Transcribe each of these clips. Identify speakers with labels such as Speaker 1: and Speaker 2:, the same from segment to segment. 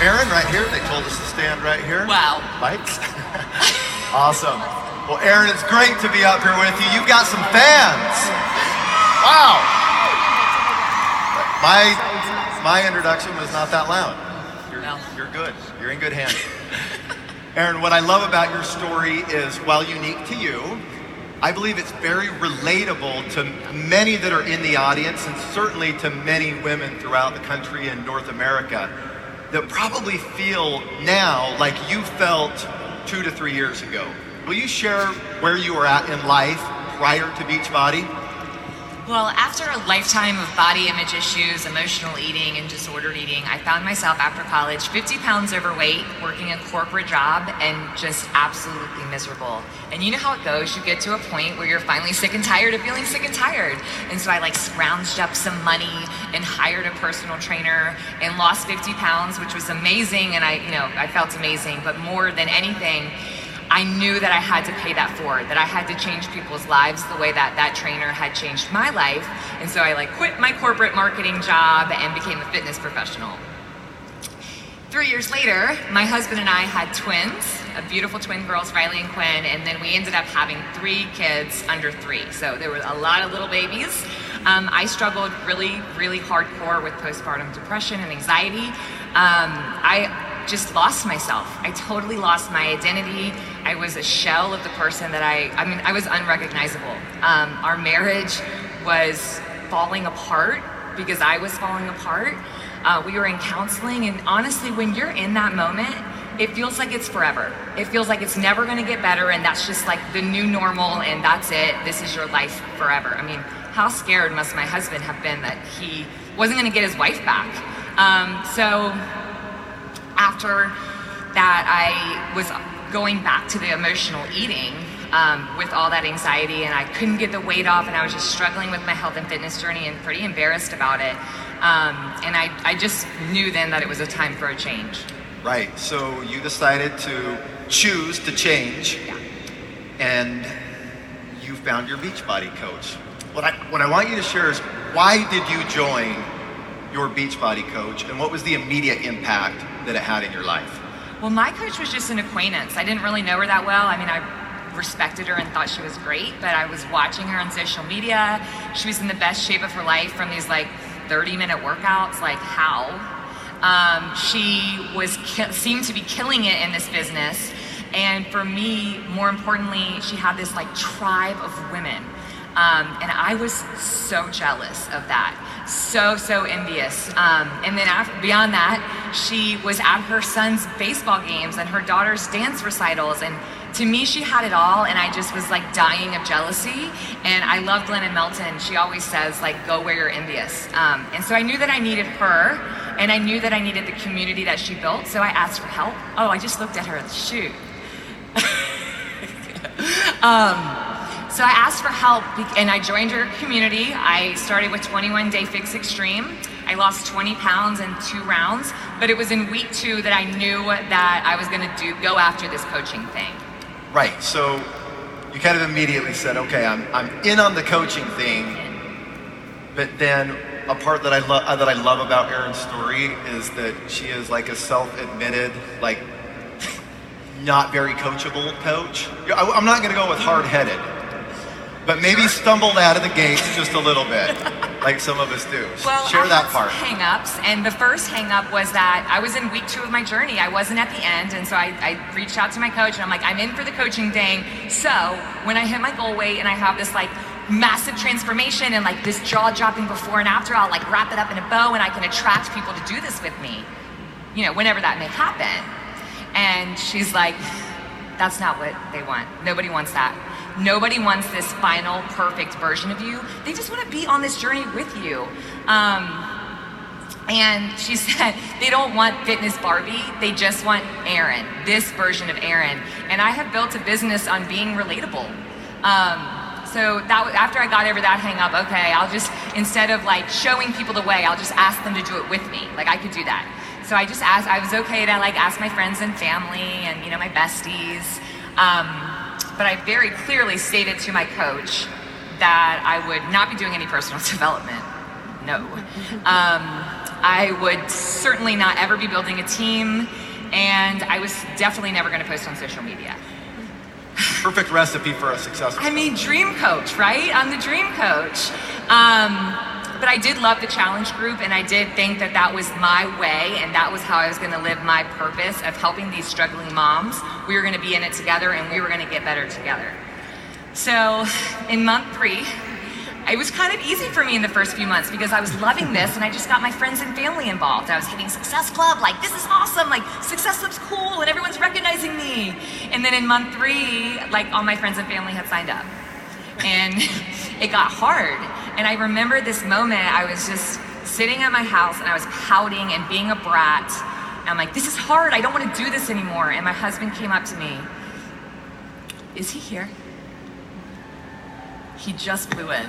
Speaker 1: Erin right here. They told us to stand right here.
Speaker 2: Wow.
Speaker 1: Lights. Awesome. Well, Erin, it's great to be up here with you. You've got some fans. Wow. My introduction was not that loud. You're good. You're in good hands. Erin, what I love about your story is, while unique to you, I believe it's very relatable to many that are in the audience, and certainly to many women throughout the country and North America that probably feel now like you felt 2 to 3 years ago. Will you share where you were at in life prior to Beachbody?
Speaker 2: Well, after a lifetime of body image issues, emotional eating, and disordered eating, I found myself after college 50 pounds overweight, working a corporate job, and just absolutely miserable. And you know how it goes. You get to a point where you're finally sick and tired of feeling sick and tired. And so I scrounged up some money and hired a personal trainer and lost 50 pounds, which was amazing. And I felt amazing. But more than anything, I knew that I had to pay that forward, that I had to change people's lives the way that trainer had changed my life. And so I quit my corporate marketing job and became a fitness professional. 3 years later, my husband and I had twins, beautiful twin girls, Riley and Quinn, and then we ended up having 3 kids under 3. So there were a lot of little babies. I struggled really, really hardcore with postpartum depression and anxiety. I just lost myself. I totally lost my identity. I was a shell of the person that I was unrecognizable. Our marriage was falling apart because I was falling apart. We were in counseling, and honestly, when you're in that moment, it feels like it's forever. It feels like it's never gonna get better, and that's just the new normal, and that's it. This is your life forever. I mean, how scared must my husband have been that he wasn't gonna get his wife back? So after that, I was going back to the emotional eating with all that anxiety, and I couldn't get the weight off, and I was just struggling with my health and fitness journey and pretty embarrassed about it. And I just knew then that it was a time for a change.
Speaker 1: Right, so you decided to choose to change, and you found your Beachbody coach. What I want you to share is, why did you join your Beachbody coach, and what was the immediate impact that it had in your life?
Speaker 2: Well, my coach was just an acquaintance. I didn't really know her that well. I mean, I respected her and thought she was great, but I was watching her on social media. She was in the best shape of her life from these 30-minute workouts. How? She seemed to be killing it in this business. And for me, more importantly, she had this tribe of women. And I was so jealous of that. So envious. And then beyond that, she was at her son's baseball games and her daughter's dance recitals. And to me, she had it all, and I just was dying of jealousy. And I love Glennon Melton. She always says, go where you're envious. And so I knew that I needed her, and I knew that I needed the community that she built. So I asked for help. Oh, I just looked at her. Shoot. So I asked for help, and I joined her community. I started with 21 Day Fix Extreme. I lost 20 pounds in 2 rounds, but it was in week 2 that I knew that I was gonna go after this coaching thing.
Speaker 1: Right, so you kind of immediately said, okay, I'm in on the coaching thing, but then a part that I love about Erin's story is that she is a self-admitted, not very coachable coach. I'm not gonna go with hard-headed, but maybe stumbled out of the gates just a little bit, like some of us do.
Speaker 2: Well,
Speaker 1: share that part.
Speaker 2: Hang-ups, and the first hang-up was that I was in week 2 of my journey. I wasn't at the end, and so I reached out to my coach, and I'm I'm in for the coaching thing. So when I hit my goal weight and I have this massive transformation and this jaw-dropping before and after, I'll wrap it up in a bow, and I can attract people to do this with me, whenever that may happen. And she's that's not what they want. Nobody wants that. Nobody wants this final, perfect version of you. They just want to be on this journey with you. And she said, they don't want fitness Barbie, they just want Erin, this version of Erin. And I have built a business on being relatable. So after I got over that hang up, okay, I'll just, instead of showing people the way, I'll just ask them to do it with me. I could do that. So I just asked, I was okay to ask my friends and family and, my besties. But I very clearly stated to my coach that I would not be doing any personal development. No. I would certainly not ever be building a team, and I was definitely never going to post on social media.
Speaker 1: Perfect recipe for a successful
Speaker 2: dream coach, right? I'm the dream coach. But I did love the challenge group, and I did think that that was my way, and that was how I was going to live my purpose of helping these struggling moms. We were going to be in it together, and we were going to get better together. So in month 3, it was kind of easy for me in the first few months because I was loving this, and I just got my friends and family involved. I was hitting Success Club, like, this is awesome, like, Success Club's cool, and everyone's recognizing me. And then in month 3, like, all my friends and family had signed up. And it got hard. And I remember this moment, I was just sitting at my house, and I was pouting and being a brat. And I'm like, this is hard, I don't want to do this anymore. And my husband came up to me. Is he here? He just flew in.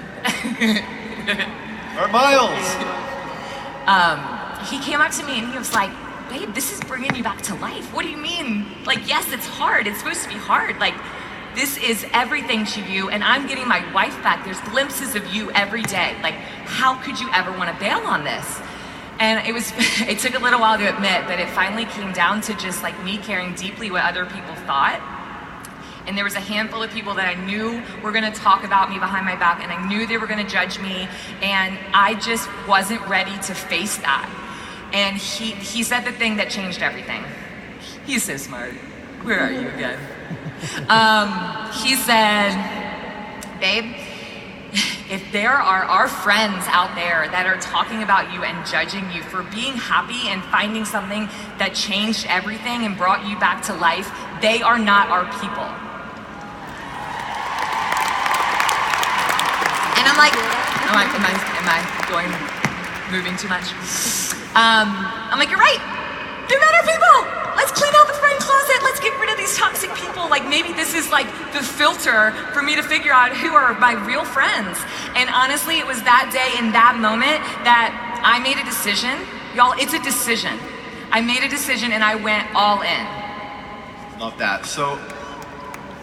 Speaker 1: Or Miles.
Speaker 2: He came up to me and he was like, babe, this is bringing you back to life. What do you mean? Like, yes, it's hard. It's supposed to be hard. Like, this is everything to you, and I'm getting my wife back. There's glimpses of you every day. Like, how could you ever want to bail on this? And it took a little while to admit, but it finally came down to just like me caring deeply what other people thought. And there was a handful of people that I knew were gonna talk about me behind my back, and I knew they were gonna judge me, and I just wasn't ready to face that. And he said the thing that changed everything. He's so smart. Where are you again? He said, babe, if there are our friends out there that are talking about you and judging you for being happy and finding something that changed everything and brought you back to life, they are not our people. And I'm like, am I moving too much? I'm like, you're right. They're not our people. Let's clean out the friend closet. Let's get rid of these toxic people. Like, maybe this is like the filter for me to figure out who are my real friends. And honestly, it was that day in that moment that I made a decision. Y'all, it's a decision. I made a decision and I went all in.
Speaker 1: Love that. So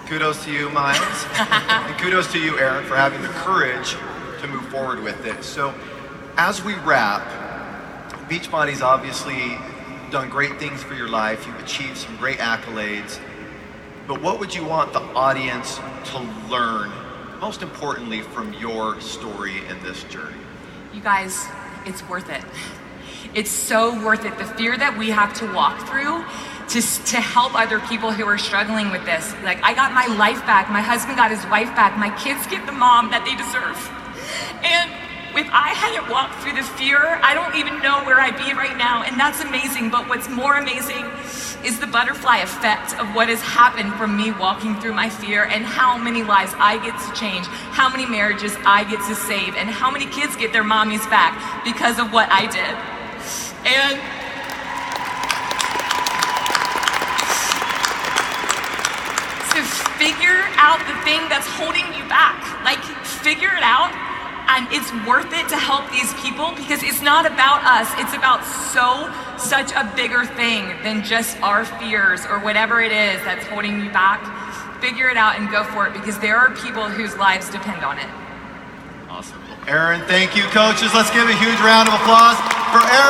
Speaker 1: kudos to you, Miles. And kudos to you, Erin, for having the courage to move forward with it. So as we wrap, Beachbody's obviously done great things for your life. You've achieved some great accolades. But what would you want the audience to learn, most importantly, from your story and this journey?
Speaker 2: You guys, it's worth it. It's so worth it. The fear that we have to walk through to help other people who are struggling with this. Like, I got my life back. My husband got his wife back. My kids get the mom that they deserve. And if I hadn't walked through the fear, I don't even know where I'd be right now, and that's amazing. But what's more amazing is the butterfly effect of what has happened from me walking through my fear, and how many lives I get to change, how many marriages I get to save, and how many kids get their mommies back because of what I did. And so figure out the thing that's holding you back. Like, figure it out. And it's worth it to help these people, because it's not about us. It's about such a bigger thing than just our fears or whatever it is that's holding you back. Figure it out and go for it, because there are people whose lives depend on it.
Speaker 1: Awesome. Erin, thank you, coaches. Let's give a huge round of applause for Erin.